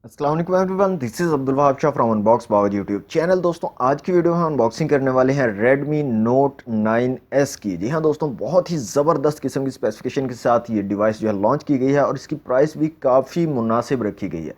अस्सलाम वालेकुम everyone, this is Abdul Wahab Shah from Unbox बावज यूट्यूब चैनल। दोस्तों आज की वीडियो में हम अनबॉक्सिंग करने वाले हैं Redmi Note 9S की। जी हाँ दोस्तों, बहुत ही ज़बरदस्त किस्म की स्पेसिफिकेशन के साथ ये डिवाइस जो है लॉन्च की गई है और इसकी प्राइस भी काफ़ी मुनासिब रखी गई है।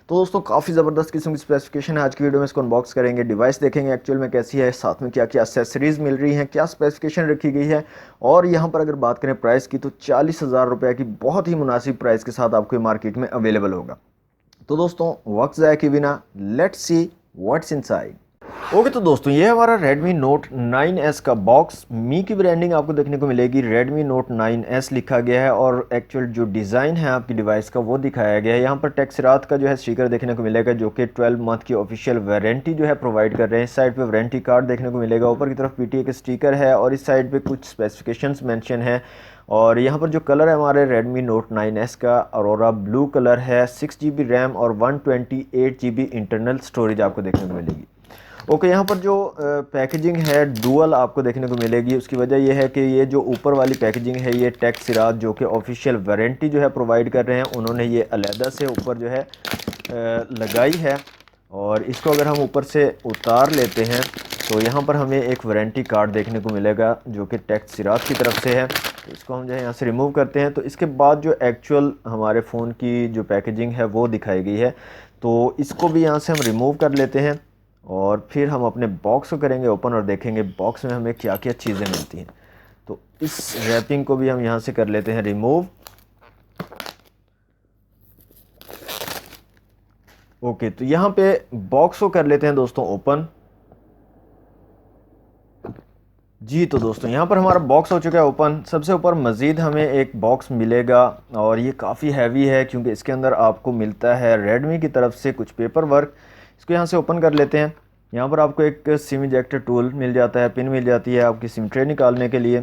तो दोस्तों काफ़ी ज़बरदस्त किस्म की स्पेसिफिकेशन है। आज की वीडियो में इसको अनबॉक्स करेंगे, डिवाइस देखेंगे एक्चुअल में कैसी है, साथ में क्या क्या एक्सेसरीज़ मिल रही हैं, क्या स्पेसिफिकेशन रखी गई है। और यहाँ पर अगर बात करें प्राइस की तो 40,000 रुपये की बहुत ही मुनासिब प्राइस के साथ आपको मार्केट में अवेलेबल होगा। तो दोस्तों वक्त ज़ाया के बिना let's see what's inside. Okay तो दोस्तों ये हमारा Redmi Note 9S का बॉक्स। मी की ब्रांडिंग आपको देखने को मिलेगी, Redmi Note 9S लिखा गया है और एक्चुअल जो डिज़ाइन है आपकी डिवाइस का वो दिखाया गया है। यहाँ पर टेक्सरात का जो है स्टिकर देखने को मिलेगा जो कि 12 मंथ की ऑफिशियल वारंटी जो है प्रोवाइड कर रहे हैं। इस साइड पे वारंटी कार्ड देखने को मिलेगा, ऊपर की तरफ PTA का स्टिकर है और इस साइड पे कुछ स्पेसिफिकेशंस मेंशन है। और यहाँ पर जो कलर है हमारे Redmi Note 9S का अरोरा ब्लू कलर है। 6 GB रैम और 128 GB इंटरनल स्टोरेज आपको देखने को मिलेगी। ओके, यहाँ पर जो पैकेजिंग है डुअल आपको देखने को मिलेगी। उसकी वजह यह है कि ये जो ऊपर वाली पैकेजिंग है ये टेक्सरात जो कि ऑफिशियल वारंटी जो है प्रोवाइड कर रहे हैं, उन्होंने ये अलहदा से ऊपर जो है लगाई है। और इसको अगर हम ऊपर से उतार लेते हैं तो यहाँ पर हमें एक वारंटी कार्ड देखने को मिलेगा जो कि टेक्सरात की तरफ से है। तो इसको हम जो है यहाँ से रिमूव करते हैं। तो इसके बाद जो एक्चुअल हमारे फ़ोन की जो पैकेजिंग है वो दिखाई गई है, तो इसको भी यहाँ से हम रिमूव कर लेते हैं और फिर हम अपने बॉक्स को करेंगे ओपन और देखेंगे बॉक्स में हमें क्या क्या चीज़ें मिलती हैं। तो इस रैपिंग को भी हम यहाँ से कर लेते हैं रिमूव। ओके, तो यहाँ पे बॉक्स को कर लेते हैं दोस्तों ओपन। जी तो दोस्तों यहाँ पर हमारा बॉक्स हो चुका है ओपन। सबसे ऊपर मज़ीद हमें एक बॉक्स मिलेगा और ये काफ़ी हैवी है क्योंकि इसके अंदर आपको मिलता है रेडमी की तरफ से कुछ पेपर वर्क। इसको यहाँ से ओपन कर लेते हैं। यहाँ पर आपको एक सिम इजेक्टर टूल मिल जाता है, पिन मिल जाती है आपकी सिम ट्रे निकालने के लिए।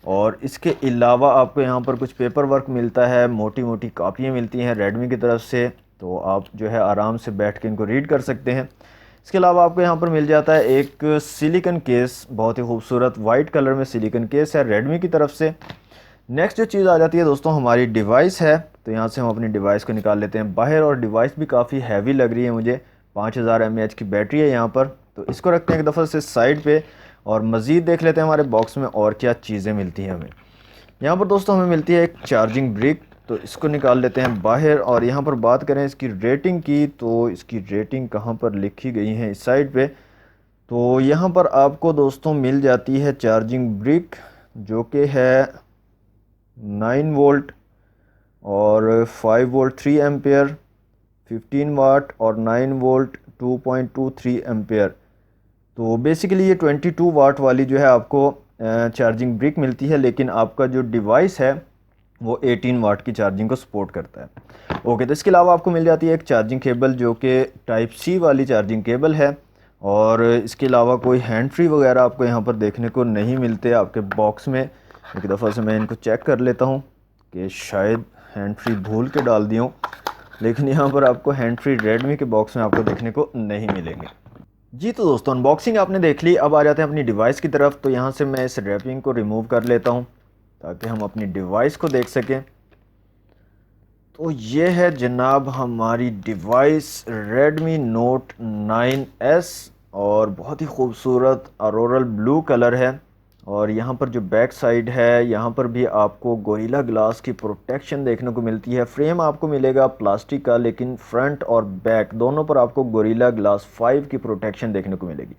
और इसके अलावा आपको यहाँ पर कुछ पेपर वर्क मिलता है, मोटी मोटी कापियाँ मिलती हैं रेडमी की तरफ से, तो आप जो है आराम से बैठ के इनको रीड कर सकते हैं। इसके अलावा आपको यहाँ पर मिल जाता है एक सिलिकन केस, बहुत ही खूबसूरत वाइट कलर में सिलिकन केस है रेडमी की तरफ से। नेक्स्ट जो चीज़ आ जाती है दोस्तों हमारी डिवाइस है। तो यहाँ से हम अपनी डिवाइस को निकाल लेते हैं बाहर और डिवाइस भी काफ़ी हैवी लग रही है मुझे। 5000 mAh की बैटरी है यहाँ पर। तो इसको रखते हैं एक दफ़ा से साइड पे और मज़ीद देख लेते हैं हमारे बॉक्स में और क्या चीज़ें मिलती हैं हमें। यहाँ पर दोस्तों हमें मिलती है एक चार्जिंग ब्रिक, तो इसको निकाल लेते हैं बाहर। और यहाँ पर बात करें इसकी रेटिंग की, तो इसकी रेटिंग कहाँ पर लिखी गई है इस साइड पे। तो यहाँ पर आपको दोस्तों मिल जाती है चार्जिंग ब्रिक जो कि है 9 वोल्ट और 5 वोल्ट 3 एम्पेयर, 15 वाट और 9 वोल्ट 2.23 एम्पेयर। तो बेसिकली ये 22 वाट वाली जो है आपको चार्जिंग ब्रिक मिलती है, लेकिन आपका जो डिवाइस है वो 18 वाट की चार्जिंग को सपोर्ट करता है। ओके, तो इसके अलावा आपको मिल जाती है एक चार्जिंग केबल जो कि टाइप सी वाली चार्जिंग केबल है। और इसके अलावा कोई हैंड फ्री वगैरह आपको यहाँ पर देखने को नहीं मिलते आपके बॉक्स में। एक दफ़ा से मैं इनको चेक कर लेता हूँ कि शायद हैंड फ्री भूल के डाल दिया हूँ, लेकिन यहाँ पर आपको हैंड फ्री रेडमी के बॉक्स में आपको देखने को नहीं मिलेंगे। जी तो दोस्तों अनबॉक्सिंग आपने देख ली, अब आ जाते हैं अपनी डिवाइस की तरफ। तो यहाँ से मैं इस रैपिंग को रिमूव कर लेता हूँ ताकि हम अपनी डिवाइस को देख सकें। तो ये है जनाब हमारी डिवाइस Redmi Note 9S और बहुत ही खूबसूरत अरोरल ब्लू कलर है। और यहाँ पर जो बैक साइड है यहाँ पर भी आपको गोरिल्ला ग्लास की प्रोटेक्शन देखने को मिलती है। फ्रेम आपको मिलेगा प्लास्टिक का, लेकिन फ्रंट और बैक दोनों पर आपको गोरिल्ला ग्लास 5 की प्रोटेक्शन देखने को मिलेगी।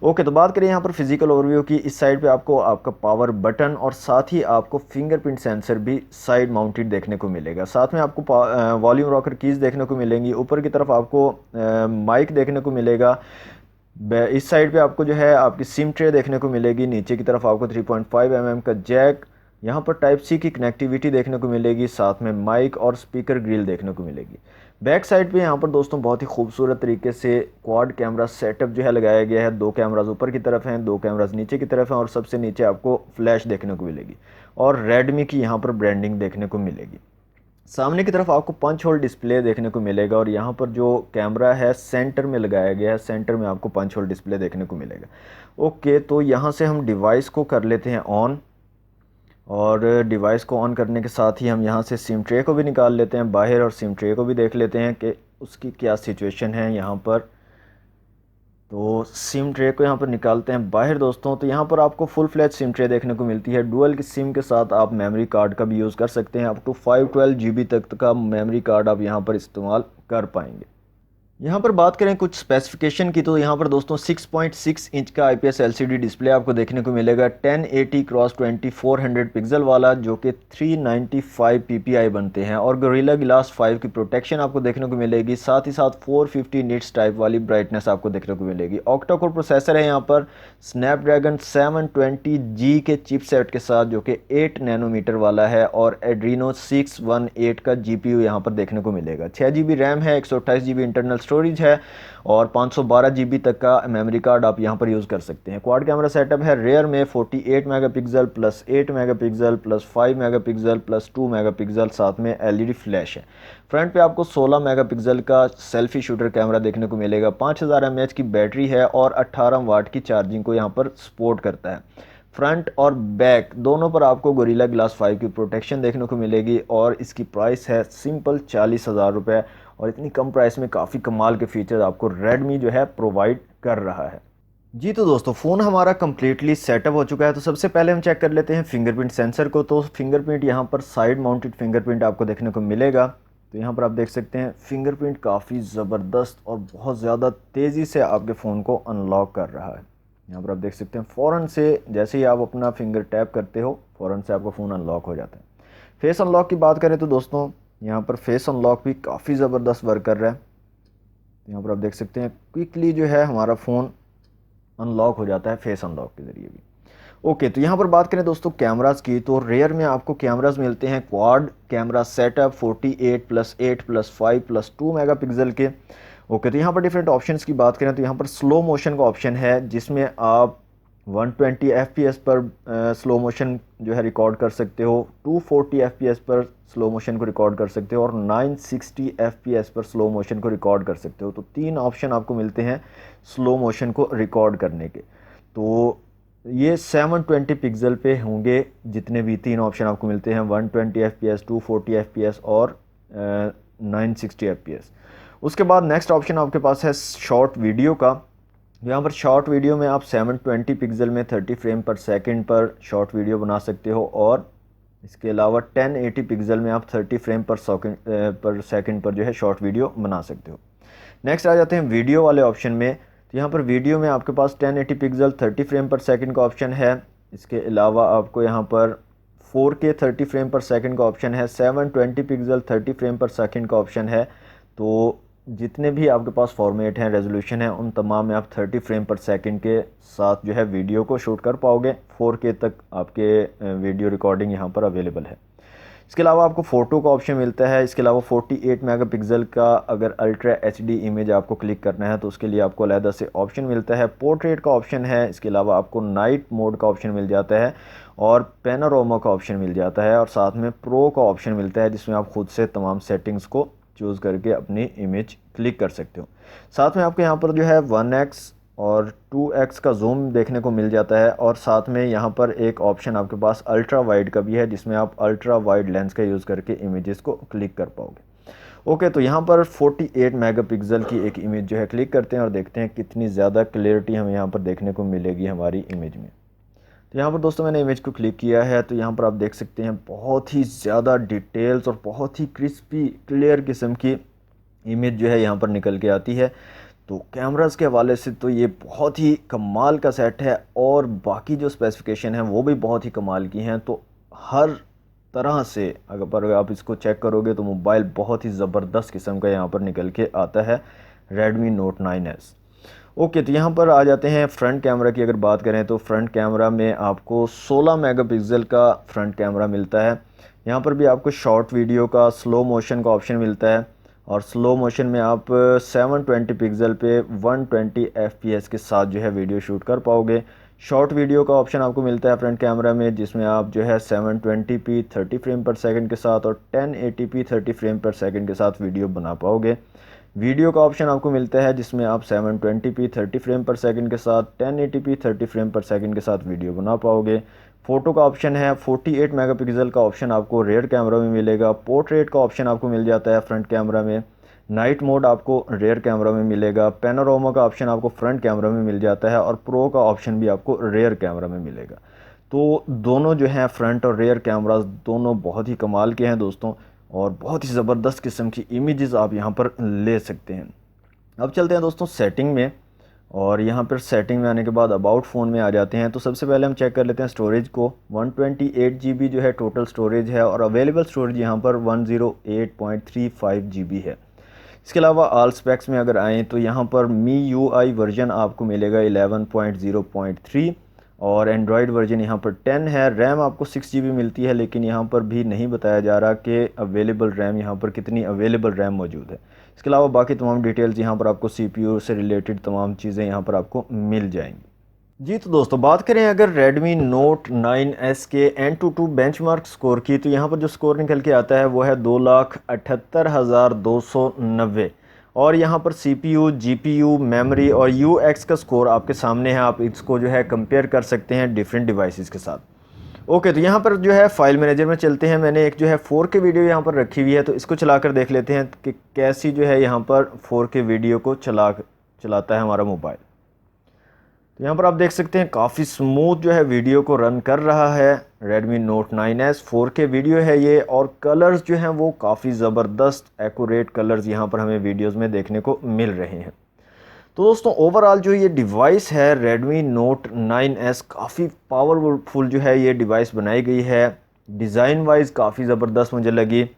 ओके, तो बात करें यहाँ पर फिजिकल ओवरव्यू की। इस साइड पे आपको आपका पावर बटन और साथ ही आपको फिंगरप्रिंट सेंसर भी साइड माउंटेड देखने को मिलेगा। साथ में आपको वॉल्यूम रॉकर कीज़ देखने को मिलेंगी। ऊपर की तरफ आपको माइक देखने को मिलेगा। इस साइड पे आपको जो है आपकी सिम ट्रे देखने को मिलेगी। नीचे की तरफ आपको 3.5 mm का जैक, यहाँ पर टाइप सी की कनेक्टिविटी देखने को मिलेगी। साथ में माइक और स्पीकर ग्रिल देखने को मिलेगी। बैक साइड पे यहाँ पर दोस्तों बहुत ही खूबसूरत तरीके से क्वाड कैमरा सेटअप जो है लगाया गया है। 2 कैमराज ऊपर की तरफ हैं, 2 कैमराज नीचे की तरफ हैं और सबसे नीचे आपको फ्लैश देखने को मिलेगी और रेडमी की यहाँ पर ब्रांडिंग देखने को मिलेगी। सामने की तरफ आपको पंच होल डिस्प्ले देखने को मिलेगा और यहाँ पर जो कैमरा है सेंटर में लगाया गया है, सेंटर में आपको पंच होल डिस्प्ले देखने को मिलेगा। ओके, तो यहाँ से हम डिवाइस को कर लेते हैं ऑन और डिवाइस को ऑन करने के साथ ही हम यहाँ से सिम ट्रे को भी निकाल लेते हैं बाहर और सिम ट्रे को भी देख लेते हैं कि उसकी क्या सिचुएशन है यहाँ पर। तो सिम ट्रे को यहाँ पर निकालते हैं बाहर दोस्तों। तो यहाँ पर आपको फुल फ्लैश सिम ट्रे देखने को मिलती है। डुअल की सिम के साथ आप मेमोरी कार्ड का भी यूज़ कर सकते हैं। अप टू 512 GB तक का मेमोरी कार्ड आप यहाँ पर इस्तेमाल कर पाएंगे। यहाँ पर बात करें कुछ स्पेसिफिकेशन की, तो यहाँ पर दोस्तों 6.6 इंच का IPS LCD डिस्प्ले आपको देखने को मिलेगा, 1080x2400 पिक्सल वाला, जो कि 395 PPI बनते हैं, और गोरिल्ला ग्लास 5 की प्रोटेक्शन आपको देखने को मिलेगी। साथ ही साथ 450 निट्स टाइप वाली ब्राइटनेस आपको देखने को मिलेगी। ऑक्टा कोर प्रोसेसर है यहाँ पर स्नैपड्रैगन 720G के चिपसेट के साथ, जो कि 8 नैनोमीटर वाला है, और एड्रीनो 618 का GPU यहाँ पर देखने को मिलेगा। 6 GB रैम है, 128 GB इंटरनल स्टोरेज है, और 512 GB तक का मेमोरी कार्ड आप यहाँ पर यूज़ कर सकते हैं। क्वाड कैमरा सेटअप है रेयर में 48 megapixel plus 8 megapixel plus 5 megapixel plus 2 megapixel, साथ में LED फ्लैश है। फ्रंट पे आपको 16 मेगापिक्सल का सेल्फी शूटर कैमरा देखने को मिलेगा। 5000 mAh की बैटरी है और 18 वाट की चार्जिंग को यहाँ पर सपोर्ट करता है। फ्रंट और बैक दोनों पर आपको गोरिल्ला ग्लास 5 की प्रोटेक्शन देखने को मिलेगी, और इसकी प्राइस है सिंपल 40,000 रुपये। और इतनी कम प्राइस में काफ़ी कमाल के फीचर्स आपको रेडमी जो है प्रोवाइड कर रहा है। जी तो दोस्तों, फ़ोन हमारा कम्प्लीटली सेटअप हो चुका है। तो सबसे पहले हम चेक कर लेते हैं फिंगरप्रिंट सेंसर को। तो फिंगरप्रिंट यहाँ पर साइड माउंटेड फिंगरप्रिंट आपको देखने को मिलेगा। तो यहाँ पर आप देख सकते हैं फिंगरप्रिंट काफ़ी ज़बरदस्त और बहुत ज़्यादा तेज़ी से आपके फ़ोन को अनलॉक कर रहा है। यहाँ पर आप देख सकते हैं फ़ौरन से जैसे ही आप अपना फिंगर टैप करते हो, फ़ौरन से आपका फ़ोन अनलॉक हो जाता है। फेस अनलॉक की बात करें तो दोस्तों, यहाँ पर फेस अनलॉक भी काफ़ी ज़बरदस्त वर्क कर रहा है। यहाँ पर आप देख सकते हैं क्विकली जो है हमारा फ़ोन अनलॉक हो जाता है फेस अनलॉक के ज़रिए भी। ओके, तो यहाँ पर बात करें दोस्तों कैमरास की, तो रेयर में आपको कैमरास मिलते हैं quad camera setup 48 plus 8 plus 5 plus 2 megapixel के। ओके, तो यहाँ पर डिफरेंट ऑप्शंस की बात करें तो यहाँ पर स्लो मोशन का ऑप्शन है, जिसमें आप 120 FPS पर स्लो मोशन जो है रिकॉर्ड कर सकते हो, 240 FPS पर स्लो मोशन को रिकॉर्ड कर सकते हो, और 960 FPS पर स्लो मोशन को रिकॉर्ड कर सकते हो। तो 3 ऑप्शन आपको मिलते हैं स्लो मोशन को रिकॉर्ड करने के। तो ये 720 पिक्सल पे होंगे जितने भी 3 ऑप्शन आपको मिलते हैं, 120 FPS, 240 FPS और 960 FPS। उसके बाद नेक्स्ट ऑप्शन आपके पास है शॉर्ट वीडियो का। यहाँ पर शॉर्ट वीडियो में आप 720 पिक्सल में 30 फ्रेम पर सेकंड पर शॉर्ट वीडियो बना सकते हो, और इसके अलावा 1080 पिक्सल में आप 30 फ्रेम पर सेकंड पर जो है शॉर्ट वीडियो बना सकते हो। नेक्स्ट आ जाते हैं वीडियो वाले ऑप्शन में। तो यहाँ पर वीडियो में आपके पास 1080 पिक्सल 30 फ्रेम पर सेकंड का ऑप्शन है। इसके अलावा आपको यहाँ पर 4K 30 फ्रेम पर सेकंड का ऑप्शन है, 720 पिक्सल 30 फ्रेम पर सेकंड का ऑप्शन है। तो जितने भी आपके पास फॉर्मेट हैं, रेजोल्यूशन है, उन तमाम में आप 30 फ्रेम पर सेकंड के साथ जो है वीडियो को शूट कर पाओगे। 4K तक आपके वीडियो रिकॉर्डिंग यहाँ पर अवेलेबल है। इसके अलावा आपको फ़ोटो का ऑप्शन मिलता है। इसके अलावा 48 मेगापिक्सल का अगर अल्ट्रा HD इमेज आपको क्लिक करना है तो उसके लिए आपको अलहदा से ऑप्शन मिलता है। पोर्ट्रेट का ऑप्शन है। इसके अलावा आपको नाइट मोड का ऑप्शन मिल जाता है, और पैनोरामा का ऑप्शन मिल जाता है, और साथ में प्रो का ऑप्शन मिलता है, जिसमें आप खुद से तमाम सेटिंग्स को चूज़ करके अपनी इमेज क्लिक कर सकते हो। साथ में आपको यहाँ पर जो है 1x और 2x का जूम देखने को मिल जाता है, और साथ में यहाँ पर एक ऑप्शन आपके पास अल्ट्रा वाइड का भी है, जिसमें आप अल्ट्रा वाइड लेंस का यूज़ करके इमेजेस को क्लिक कर पाओगे। ओके, तो यहाँ पर 48 मेगापिक्सल की एक इमेज जो है क्लिक करते हैं और देखते हैं कितनी ज़्यादा क्लियरिटी हमें यहाँ पर देखने को मिलेगी हमारी इमेज में। तो यहाँ पर दोस्तों मैंने इमेज को क्लिक किया है, तो यहाँ पर आप देख सकते हैं बहुत ही ज़्यादा डिटेल्स और बहुत ही क्रिस्पी क्लियर किस्म की इमेज जो है यहाँ पर निकल के आती है। तो कैमरास के हवाले से तो ये बहुत ही कमाल का सेट है, और बाकी जो स्पेसिफिकेशन है वो भी बहुत ही कमाल की हैं। तो हर तरह से अगर आप इसको चेक करोगे तो मोबाइल बहुत ही ज़बरदस्त किस्म का यहाँ पर निकल के आता है, Redmi Note 9S। ओके, तो यहाँ पर आ जाते हैं फ्रंट कैमरा की अगर बात करें तो फ्रंट कैमरा में आपको 16 मेगापिक्सल का फ्रंट कैमरा मिलता है। यहाँ पर भी आपको शॉर्ट वीडियो का स्लो मोशन का ऑप्शन मिलता है, और स्लो मोशन में आप 720 पिक्सल पे 120 FPS के साथ जो है वीडियो शूट कर पाओगे। शॉर्ट वीडियो का ऑप्शन आपको मिलता है फ्रंट कैमरा में, जिसमें आप जो है 720p 30 फ्रेम पर सेकंड के साथ और 1080p 30 फ्रेम पर सेकंड के साथ वीडियो बना पाओगे। वीडियो का ऑप्शन आपको मिलता है, जिसमें आप 720p 30 फ्रेम पर सेकंड के साथ 1080p 30 फ्रेम पर सेकंड के साथ वीडियो बना पाओगे। फ़ोटो का ऑप्शन है, 48 मेगापिक्सल का ऑप्शन आपको रेयर कैमरा में मिलेगा। पोर्ट्रेट का ऑप्शन आपको मिल जाता है फ्रंट कैमरा में। नाइट मोड आपको रेयर कैमरा में मिलेगा, पैनोरामा का ऑप्शन आपको फ्रंट कैमरा में मिल जाता है और प्रो का ऑप्शन भी आपको रेयर कैमरा में मिलेगा। तो दोनों जो हैं फ्रंट और रेयर कैमरास दोनों बहुत ही कमाल के हैं दोस्तों, और बहुत ही ज़बरदस्त किस्म की इमेजेस आप यहाँ पर ले सकते हैं। अब चलते हैं दोस्तों सेटिंग में, और यहाँ पर सेटिंग में आने के बाद अबाउट फ़ोन में आ जाते हैं। तो सबसे पहले हम चेक कर लेते हैं स्टोरेज को। 128 GB जो है टोटल स्टोरेज है, और अवेलेबल स्टोरेज यहाँ पर 108.35 GB है। इसके अलावा ऑल स्पेक्स में अगर आएँ तो यहाँ पर MIUI वर्जन आपको मिलेगा 11.0.3 और एंड्रॉयड वर्जन यहाँ पर 10 है। रैम आपको 6 GB मिलती है, लेकिन यहाँ पर भी नहीं बताया जा रहा कि अवेलेबल रैम यहाँ पर कितनी अवेलेबल रैम मौजूद है। इसके अलावा बाकी तमाम डिटेल्स यहाँ पर आपको CPU से रिलेटेड तमाम चीज़ें यहाँ पर आपको मिल जाएंगी। जी तो दोस्तों बात करें अगर Redmi Note 9S के AnTuTu बेंचमार्क स्कोर की, तो यहाँ पर जो स्कोर निकल के आता है वो है 2,78,290, और यहाँ पर CPU, GPU, मेमोरी और UX का स्कोर आपके सामने है। आप इसको जो है कंपेयर कर सकते हैं डिफरेंट डिवाइसेस के साथ। ओके, तो यहाँ पर जो है फाइल मैनेजर में चलते हैं। मैंने एक जो है 4K वीडियो यहाँ पर रखी हुई है, तो इसको चलाकर देख लेते हैं कि कैसी जो है यहाँ पर 4K वीडियो को चलाता है हमारा मोबाइल। तो यहाँ पर आप देख सकते हैं काफ़ी स्मूथ जो है वीडियो को रन कर रहा है Redmi Note 9S। 4K video है ये, और कलर्स जो हैं वो काफ़ी ज़बरदस्त एक्यूरेट कलर्स यहाँ पर हमें वीडियोस में देखने को मिल रहे हैं। तो दोस्तों ओवरऑल जो ये डिवाइस है Redmi Note 9S काफ़ी पावरफुल जो है ये डिवाइस बनाई गई है। डिज़ाइन वाइज काफ़ी ज़बरदस्त मुझे लगी।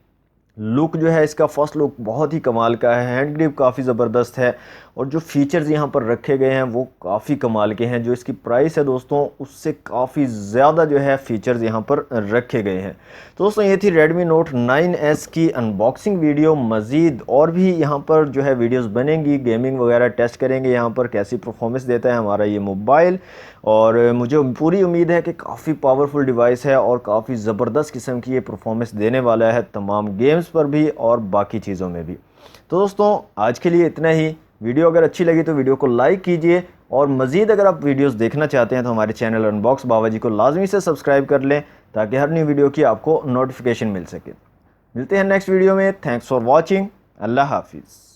लुक जो है इसका फर्स्ट लुक बहुत ही कमाल का है, हैंड ग्रिप काफ़ी ज़बरदस्त है, और जो फीचर्स यहाँ पर रखे गए हैं वो काफ़ी कमाल के हैं। जो इसकी प्राइस है दोस्तों उससे काफ़ी ज़्यादा जो है फीचर्स यहाँ पर रखे गए हैं। तो दोस्तों ये थी Redmi Note 9S की अनबॉक्सिंग वीडियो। मज़ीद और भी यहाँ पर जो है वीडियोस बनेंगी, गेमिंग वगैरह टेस्ट करेंगे यहाँ पर कैसी परफॉर्मेंस देता है हमारा ये मोबाइल, और मुझे पूरी उम्मीद है कि काफ़ी पावरफुल डिवाइस है और काफ़ी ज़बरदस्त किस्म की ये परफॉर्मेंस देने वाला है तमाम गेम्स पर भी और बाकी चीज़ों में भी। तो दोस्तों आज के लिए इतना ही। वीडियो अगर अच्छी लगी तो वीडियो को लाइक कीजिए, और मज़ीद अगर आप वीडियोस देखना चाहते हैं तो हमारे चैनल अनबॉक्स बाबाजी को लाजमी से सब्सक्राइब कर लें, ताकि हर न्यू वीडियो की आपको नोटिफिकेशन मिल सके। मिलते हैं नेक्स्ट वीडियो में। Thanks for watching. अल्लाह हाफिज़।